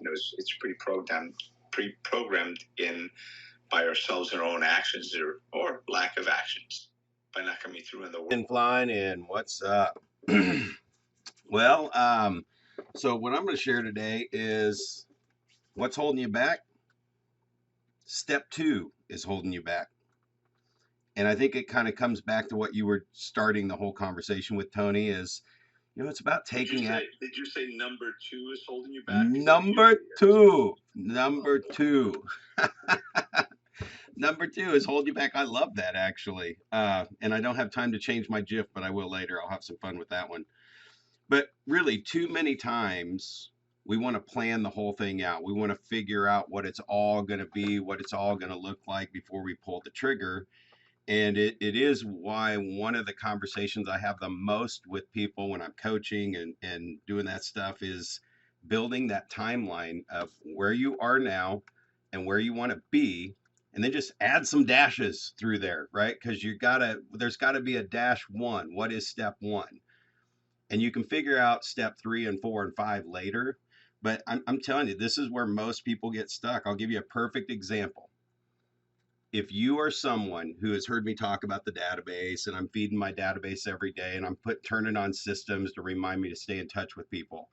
It's pre-programmed in by ourselves and our own actions or lack of actions by not coming through in the world. Flying in, what's up? Well, so what I'm going to share today is what's holding you back. Step 2 is holding you back. And I think it kind of comes back to what you were starting the whole conversation with, Tony, is, it's about taking it. Did you say number 2 is holding you back? Number two. Number 2 is hold you back. I love that, actually. And I don't have time to change my GIF, but I will later. I'll have some fun with that one. But really, too many times we want to plan the whole thing out. We want to figure out what it's all going to be, what it's all going to look like before we pull the trigger. And it is why one of the conversations I have the most with people when I'm coaching and doing that stuff is building that timeline of where you are now and where you want to be, and then just add some dashes through there, right? Because there's got to be a -1. What is step 1? And you can figure out step 3 and 4 and 5 later. But I'm telling you, this is where most people get stuck. I'll give you a perfect example. If you are someone who has heard me talk about the database, and I'm feeding my database every day, and I'm turning on systems to remind me to stay in touch with people.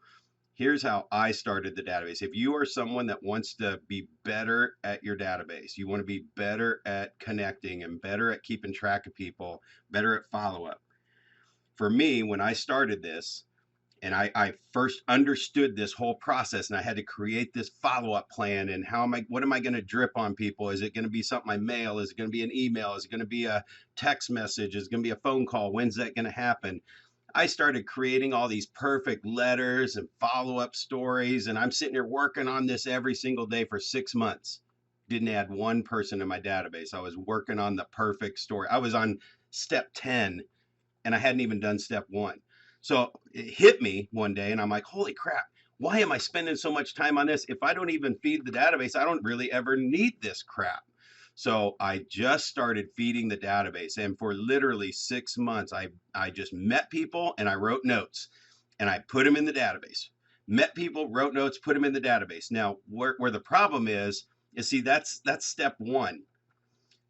Here's how I started the database. If you are someone that wants to be better at your database, you want to be better at connecting and better at keeping track of people, better at follow-up. For me, when I started this, and I first understood this whole process, and I had to create this follow-up plan, and what am I going to drip on people? Is it going to be something I mail? Is it going to be an email? Is it going to be a text message? Is it going to be a phone call? When's that going to happen? I started creating all these perfect letters and follow-up stories, and I'm sitting here working on this every single day for 6 months. Didn't add one person in my database. I was working on the perfect story. I was on step 10, and I hadn't even done step 1. So it hit me one day, and I'm like, holy crap, why am I spending so much time on this? If I don't even feed the database, I don't really ever need this crap. So I just started feeding the database, and for literally 6 months, I just met people and I wrote notes, and I put them in the database. Met people, wrote notes, put them in the database. Now, where the problem is see, that's step 1.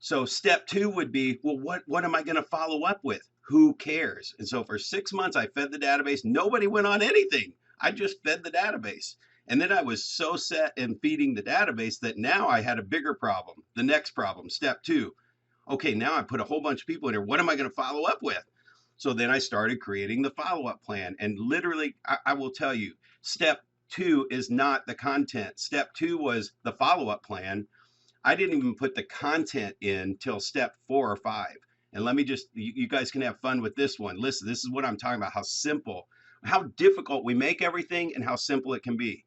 So step 2 would be, well, what am I going to follow up with? Who cares? And so for 6 months, I fed the database. Nobody went on anything. I just fed the database. And then I was so set in feeding the database that now I had a bigger problem. The next problem, step 2. Okay, now I put a whole bunch of people in here. What am I going to follow up with? So then I started creating the follow-up plan. And literally, I will tell you, step 2 is not the content. Step 2 was the follow-up plan. I didn't even put the content in till step 4 or 5. And let me you guys can have fun with this one. Listen, this is what I'm talking about, how difficult we make everything and how simple it can be.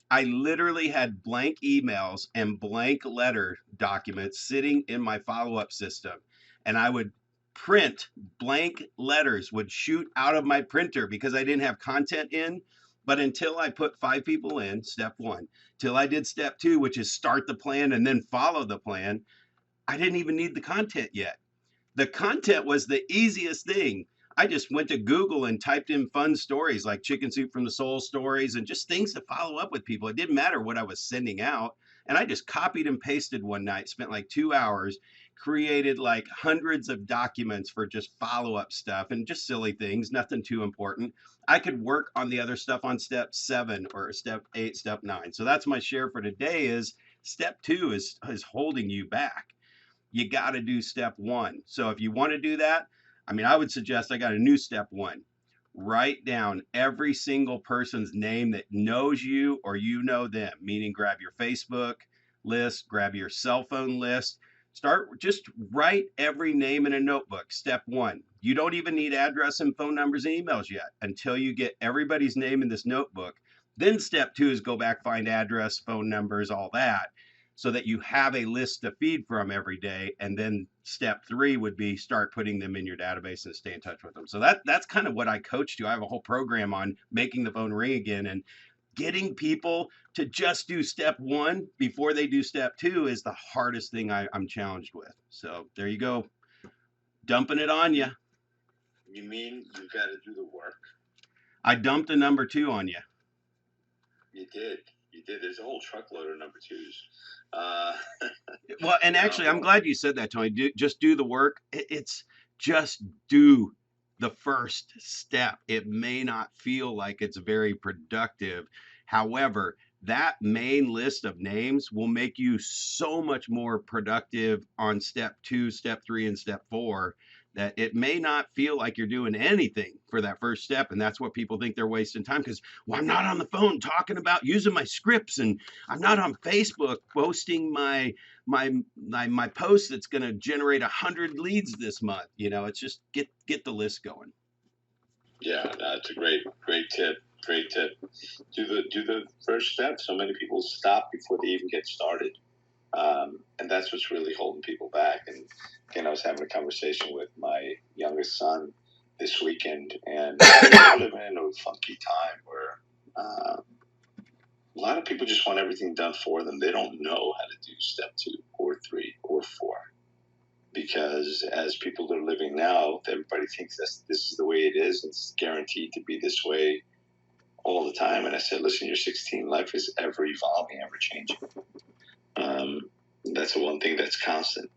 I literally had blank emails and blank letter documents sitting in my follow-up system. And I would print blank letters, would shoot out of my printer because I didn't have content in. But until I put 5 people in, step 1, till I did step 2, which is start the plan and then follow the plan, I didn't even need the content yet. The content was the easiest thing. I just went to Google and typed in fun stories like Chicken Soup from the Soul stories and just things to follow up with people. It didn't matter what I was sending out. And I just copied and pasted one night, spent like 2 hours, created like hundreds of documents for just follow-up stuff and just silly things, nothing too important. I could work on the other stuff on step 7 or step 8, step 9. So that's my share for today is step 2 is holding you back. You got to do step 1. So if you want to do that, I would suggest I got a new step 1. Write down every single person's name that knows you or you know them, meaning grab your Facebook list, grab your cell phone list, just write every name in a notebook. Step 1. You don't even need address and phone numbers and emails yet until you get everybody's name in this notebook. Then step 2 is go back, find address, phone numbers, all that, so that you have a list to feed from every day. And then step 3 would be start putting them in your database and stay in touch with them. So that's kind of what I coach to. I have a whole program on making the phone ring again, and getting people to just do step 1 before they do step 2 is the hardest thing I'm challenged with. So there you go. Dumping it on you. You mean you got to do the work? I dumped a number 2 on you. You did. did. There's a whole truckload of number twos. Uh, Well, and actually, I'm glad you said that, Tony. Just do the work. It's just do the first step. It may not feel like it's very productive. However, that main list of names will make you so much more productive on step 2, step 3, and step 4 that it may not feel like you're doing anything for that first step. And that's what people think they're wasting time because, well, I'm not on the phone talking about using my scripts, and I'm not on Facebook posting my post that's going to generate 100 leads this month. It's just get the list going. Yeah, that's a great tip. Great tip. Do the first step. So many people stop before they even get started, and that's what's really holding people back. And again, I was having a conversation with my youngest son this weekend, and we're living in a funky time where a lot of people just want everything done for them. They don't know how to do step 2 or 3 or 4. Because as people are living now, everybody thinks this is the way it is. It's guaranteed to be this way all the time. And I said, listen, you're 16. Life is ever evolving, ever changing. That's the one thing that's constant.